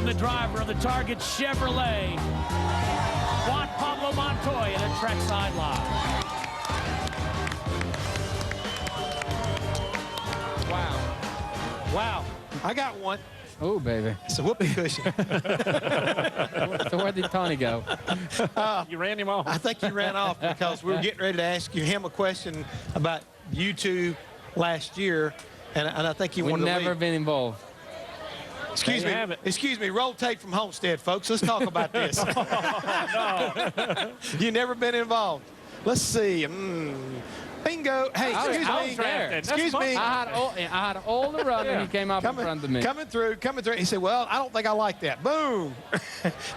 from the driver of the Target Chevrolet, Juan Pablo Montoya at Trackside Live. Wow. Wow. I got one. Oh, baby. It's a whoopee cushion. So where did Tony go? You ran him off. I think you ran off because we were getting ready to ask him a question about you two last year, and I think you We've wanted to never leave. been involved. Excuse me. Excuse me. Roll tape from Homestead, folks. Let's talk about this. You never been involved. Let's see. Bingo. Hey, excuse I me. was there. Excuse me. I had all the run, and he came up in front of me. Coming through. He said, "Well, I don't think I like that." Boom.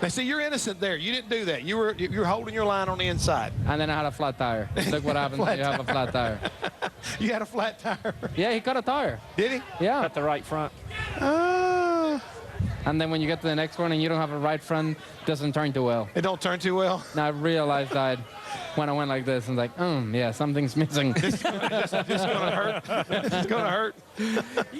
Now, see, you're innocent there. You didn't do that. You were holding your line on the inside. And then I had a flat tire. Look what happens when you have a flat tire. You had a flat tire. Yeah, he cut a tire. Did he? Yeah. At the right front. And then when you get to the next one and you don't have a right front, it doesn't turn too well. It don't turn too well. And I realized that when I went like this, and like, yeah, something's missing. It's gonna hurt. It's gonna hurt.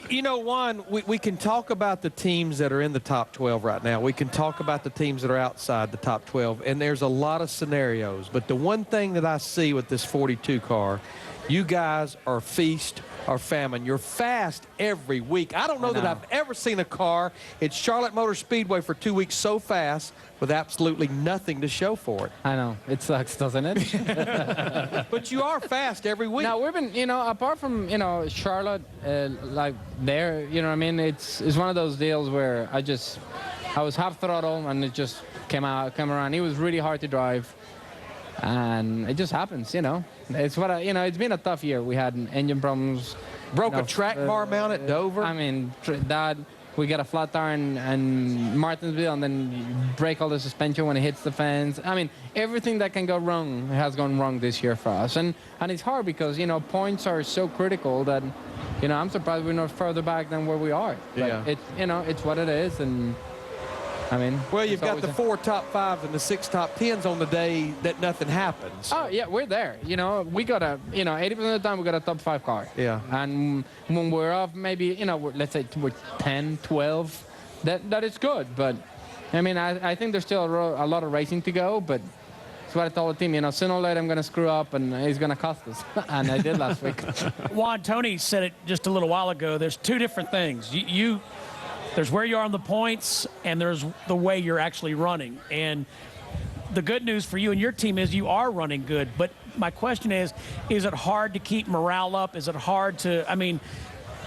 You know, Juan, we can talk about the teams that are in the top 12 right now. We can talk about the teams that are outside the top 12, and there's a lot of scenarios. But the one thing that I see with this 42 car, you guys are feast or famine. You're fast every week. I don't know that I've ever seen a car at Charlotte Motor Speedway for 2 weeks so fast with absolutely nothing to show for it. I know. It sucks, doesn't it? But you are fast every week. Now, we've been, apart from, Charlotte, like there, you know what I mean? It's one of those deals where I was half throttle and it just came around. It was really hard to drive. And it just happens, It's it's been a tough year. We had engine problems. Broke a track bar mount at Dover. I mean, we got a flat tire in Martinsville, and then you break all the suspension when it hits the fence. I mean, everything that can go wrong has gone wrong this year for us. And it's hard because, points are so critical that, I'm surprised we're not further back than where we are. But Yeah. it's what it is. And I mean, well, you've got the 4 top 5s and the 6 top 10s on the day that nothing happens. Oh, yeah, we're there. We got 80% of the time we got a top 5 car. Yeah. And when we're off, maybe, let's say we're 10, 12, that is good. But, I mean, I think there's still a lot of racing to go, but that's what I told the team. Sooner or later I'm going to screw up and it's going to cost us. And I did last week. Juan, Tony said it just a little while ago. There's two different things. There's where you are on the points, and there's the way you're actually running. And the good news for you and your team is you are running good. But my question is it hard to keep morale up? Is it hard to,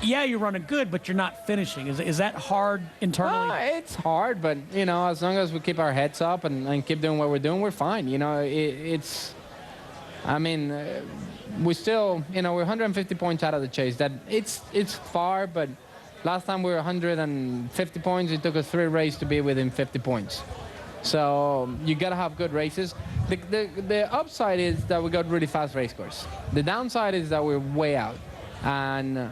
yeah, you're running good, but you're not finishing. Is that hard internally? It's hard, but, as long as we keep our heads up and keep doing what we're doing, we're fine. We still, we're 150 points out of the chase. That it's far, but last time we were 150 points. It took us 3 races to be within 50 points. So you got to have good races. The upside is that we got really fast race cars. The downside is that we're way out. And,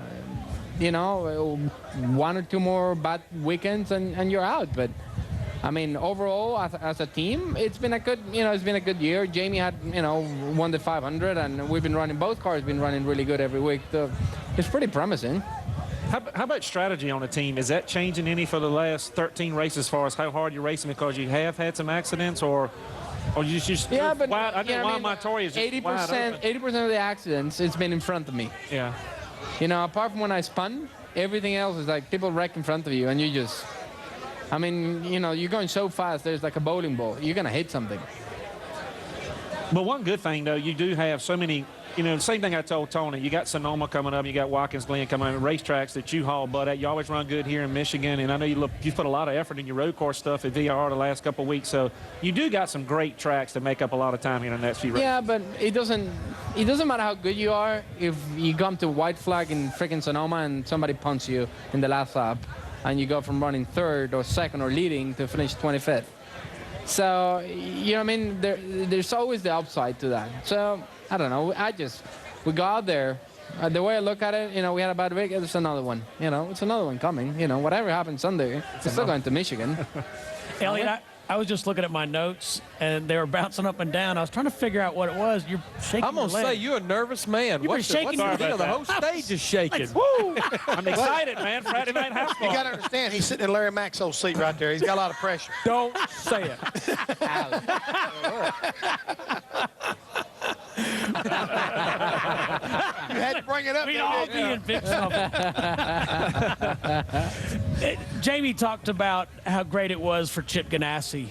1 or 2 more bad weekends and you're out. But, overall, as a team, it's been a good, year. Jamie had, won the 500, and we've been running, both cars been running really good every week. So it's pretty promising. How about strategy on the team? Is that changing any for the last 13 races as far as how hard you're racing because you have had some accidents or you just yeah, but wide, I know Juan Montoya is just 80% of the accidents it's been in front of me. Yeah. Apart from when I spun, everything else is like people wreck in front of you and you just you're going so fast there's like a bowling ball. You're gonna hit something. But one good thing though, you do have so many. The same thing I told Tony. You got Sonoma coming up. You got Watkins Glen coming up. Racetracks that you haul butt at. You always run good here in Michigan. And I know you put a lot of effort in your road course stuff at VRR the last couple of weeks. So you do got some great tracks to make up a lot of time here in the next few races. Yeah, but it doesn't matter how good you are if you come to white flag in freaking Sonoma and somebody punts you in the last lap and you go from running 3rd or 2nd or leading to finish 25th. So, there's always the upside to that. So, I don't know. We go out there. The way I look at it, we had a bad week. It's another one. It's another one coming. Whatever happens Sunday, it's still going to Michigan. Elliot, I was just looking at my notes, and they were bouncing up and down. I was trying to figure out what it was. You're shaking I'm going to your say leg. you're a nervous man. You've been shaking your the whole stage is shaking. Woo! I'm excited, man. Friday night house You ball. got to understand, he's sitting in Larry Mack's old seat right there. He's got a lot of pressure. Don't say it. You had to bring it up. We'd didn't all you? be in big trouble. Jamie talked about how great it was for Chip Ganassi,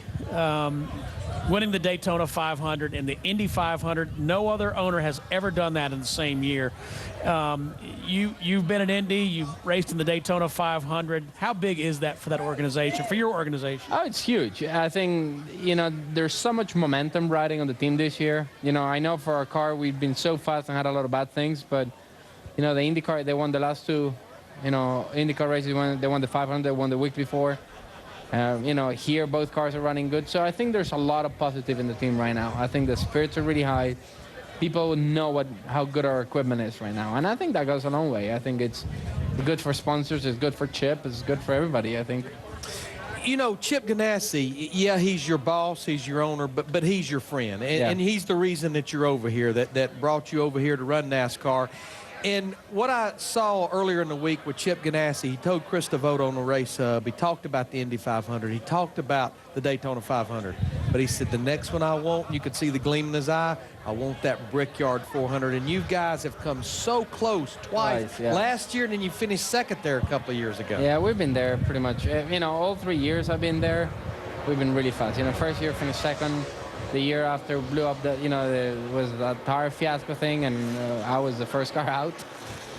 winning the Daytona 500 and the Indy 500. No other owner has ever done that in the same year. You've been in Indy. You've raced in the Daytona 500. How big is that for that organization, for your organization? Oh, it's huge. I think, there's so much momentum riding on the team this year. I know for our car, we've been so fast and had a lot of bad things, but, the IndyCar, they won the last two, IndyCar races. They won the 500, they won the week before. Here, both cars are running good. So I think there's a lot of positive in the team right now. I think the spirits are really high. People know how good our equipment is right now. And I think that goes a long way. I think it's good for sponsors. It's good for Chip. It's good for everybody, I think. Chip Ganassi, yeah, he's your boss, he's your owner, but he's your friend. And he's the reason that you're over here, that brought you over here to run NASCAR. And what I saw earlier in the week with Chip Ganassi, he told Chris Devoto on the race hub, he talked about the Indy 500, he talked about the Daytona 500, but he said the next one I want, you could see the gleam in his eye, I want that Brickyard 400. And you guys have come so close twice. Yeah. Last year, and then you finished second there a couple of years ago. Yeah, we've been there pretty much. All 3 years I've been there, we've been really fast. First year finished second. The year after blew up there was that tire fiasco thing, and I was the first car out,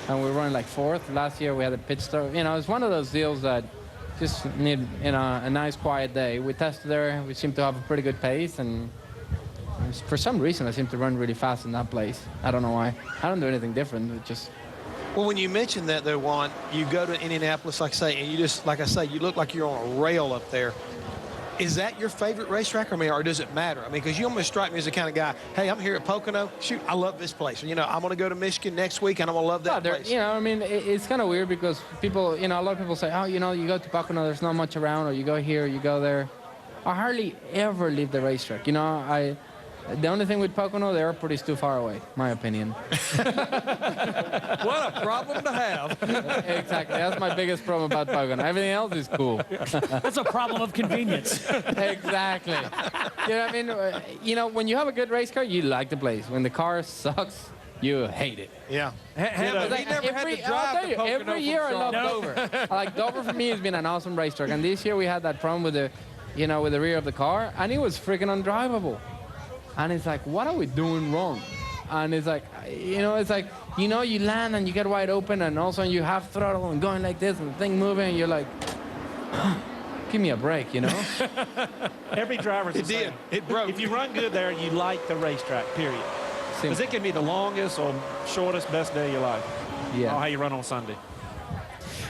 and we were running like fourth. Last year we had a pit stop. It's one of those deals that just need a nice quiet day. We tested there. We seem to have a pretty good pace, and for some reason I seem to run really fast in that place. I don't know why. I don't do anything different. It just. Well, when you mentioned that, though, Juan, you go to Indianapolis, like I say, and you look like you're on a rail up there. Is that your favorite racetrack, or does it matter? Because you almost strike me as the kind of guy, hey, I'm here at Pocono. Shoot, I love this place. I'm going to go to Michigan next week, and I'm going to love that place. It's kind of weird because people, a lot of people say, oh, you go to Pocono, there's not much around, or you go here, you go there. I hardly ever leave the racetrack. The only thing with Pocono, the airport is too far away, my opinion. What a problem to have. Exactly. That's my biggest problem about Pocono. Everything else is cool. That's a problem of convenience. Exactly. When you have a good race car, you like the place. When the car sucks, you hate it. Yeah. We never had to drive to Pocono every year I love Charlotte. Dover. Like Dover for me has been an awesome racetrack, and this year we had that problem with the rear of the car, and it was freaking undrivable. And it's like, what are we doing wrong? And it's like, you land and you get wide open, and all of a sudden you have throttle and going like this and the thing moving, and you're like, give me a break, Every driver's the It same. did. It broke. If you run good there, you like the racetrack, period. Because Simple. it can be the longest or shortest, best day of your life. Yeah. Oh, how you run on Sunday.